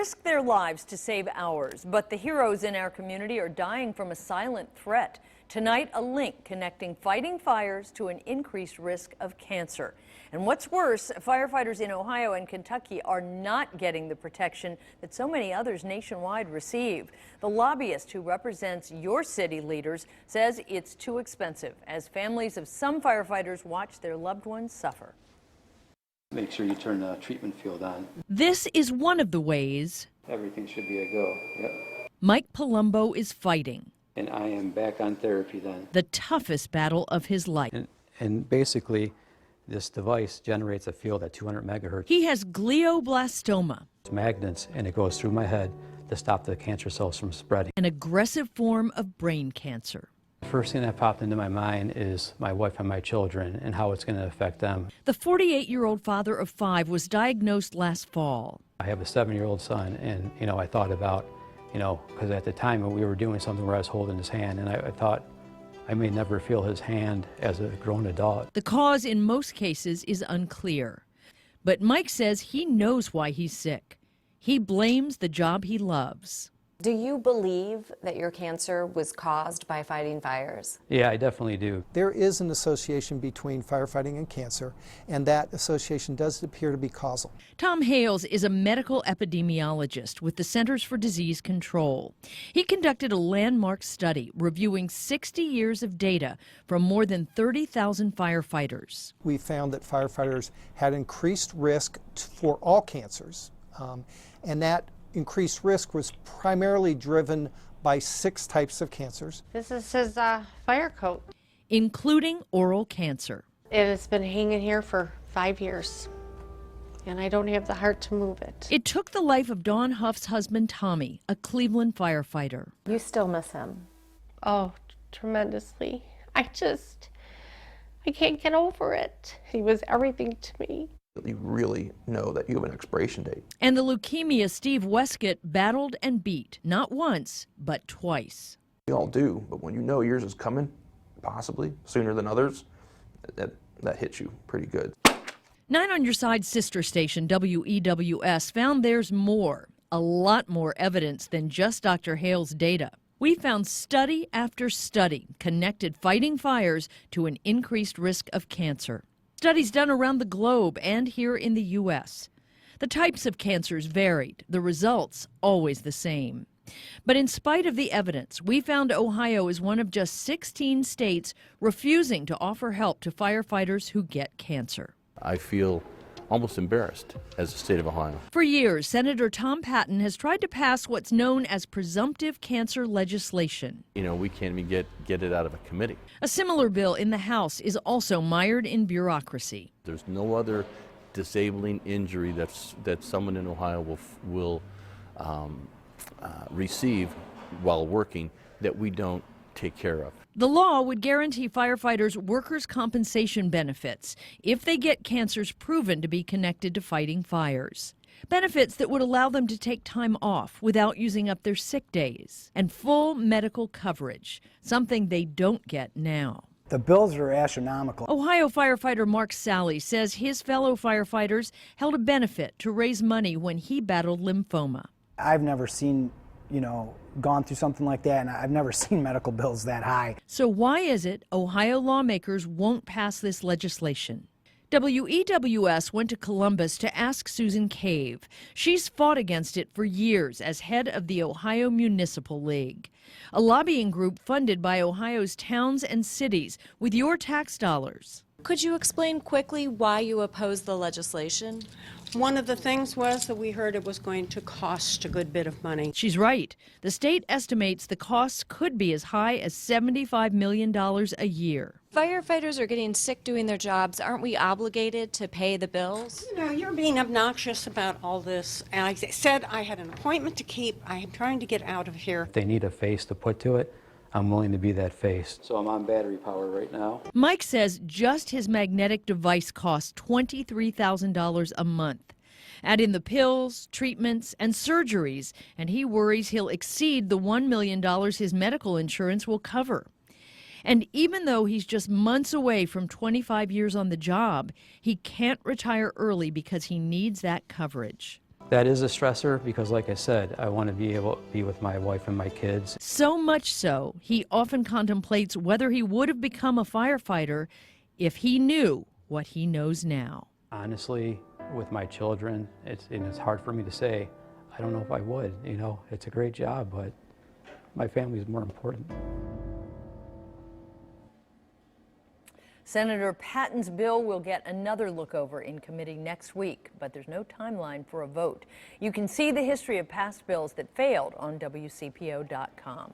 risk their lives to save ours, but the heroes in our community are dying from a silent threat. Tonight, a link connecting fighting fires to an increased risk of cancer. And what's worse, firefighters in Ohio and Kentucky are not getting the protection that so many others nationwide receive. The lobbyist who represents your city leaders says it's too expensive as families of some firefighters watch their loved ones suffer. Make sure you turn the treatment field on. This is one of the ways Everything should be a go. Yep. Mike Palumbo is fighting. And I am back on therapy then. The toughest battle of his life. And basically, this device generates a field at 200 megahertz. He has glioblastoma. It's magnets, and it goes through my head to stop the cancer cells from spreading. An aggressive form of brain cancer. The first thing that popped into my mind is my wife and my children and how it's going to affect them. The 48-year-old father of 5 was diagnosed last fall. I have a 7-year-old son, and I thought about, because at the time we were doing something where I was holding his hand, and I thought I may never feel his hand as a grown adult. The cause in most cases is unclear. But Mike says he knows why he's sick. He blames the job he loves. Do you believe that your cancer was caused by fighting fires? Yeah, I definitely do. There is an association between firefighting and cancer, and that association does appear to be causal. Tom Hales is a medical epidemiologist with the Centers for Disease Control. He conducted a landmark study reviewing 60 years of data from more than 30,000 firefighters. We found that firefighters had increased risk for all cancers, and that increased risk was primarily driven by 6 types of cancers. This is his fire coat. Including oral cancer. It has been hanging here for 5 years, and I don't have the heart to move it. It took the life of Dawn Huff's husband, Tommy, a Cleveland firefighter. You still miss him? Oh, tremendously. I can't get over it. He was everything to me. You really know that you have an expiration date. And the leukemia Steve Westcott battled and beat, not once, but twice. We all do, but when you know yours is coming, possibly sooner than others, that hits you pretty good. 9 on Your Side's sister station, WEWS, found there's more, a lot more evidence than just Dr. Hale's data. We found study after study connected fighting fires to an increased risk of cancer. Studies done around the globe and here in the U.S. The types of cancers varied, the results always the same. But in spite of the evidence, we found Ohio is one of just 16 states refusing to offer help to firefighters who get cancer. I feel almost embarrassed as the state of Ohio. For years, Senator Tom Patton has tried to pass what's known as presumptive cancer legislation. We can't even get it out of a committee. A similar bill in the House is also mired in bureaucracy. There's no other disabling injury that someone in Ohio will receive while working that we don't take care of. The law would guarantee firefighters workers' compensation benefits if they get cancers proven to be connected to fighting fires. Benefits that would allow them to take time off without using up their sick days. And full medical coverage, something they don't get now. The bills are astronomical. Ohio firefighter Mark Sally says his fellow firefighters held a benefit to raise money when he battled lymphoma. I've never seen, gone through something like that, and I've never seen medical bills that high. So why is it Ohio lawmakers won't pass this legislation? WEWS went to Columbus to ask Susan Cave. She's fought against it for years as head of the Ohio Municipal League, a lobbying group funded by Ohio's towns and cities with your tax dollars. Could you explain quickly why you oppose the legislation? One of the things was that we heard it was going to cost a good bit of money. She's right. The state estimates the costs could be as high as $75 million a year. Firefighters are getting sick doing their jobs. Aren't we obligated to pay the bills? You're being obnoxious about all this. And I said I had an appointment to keep. I am trying to get out of here. If they need a face to put to it, I'm willing to be that face. So I'm on battery power right now. Mike says just his magnetic device costs $23,000 a month. Add in the pills, treatments, and surgeries, and he worries he'll exceed the $1 million his medical insurance will cover. And even though he's just months away from 25 years on the job, he can't retire early because he needs that coverage. That is a stressor because, like I said, I want to be able to be with my wife and my kids. So much so, he often contemplates whether he would have become a firefighter if he knew what he knows now. Honestly, with my children, it's hard for me to say. I don't know if I would. You know, it's a great job, but my family is more important. Senator Patton's bill will get another look over in committee next week, but there's no timeline for a vote. You can see the history of past bills that failed on WCPO.com.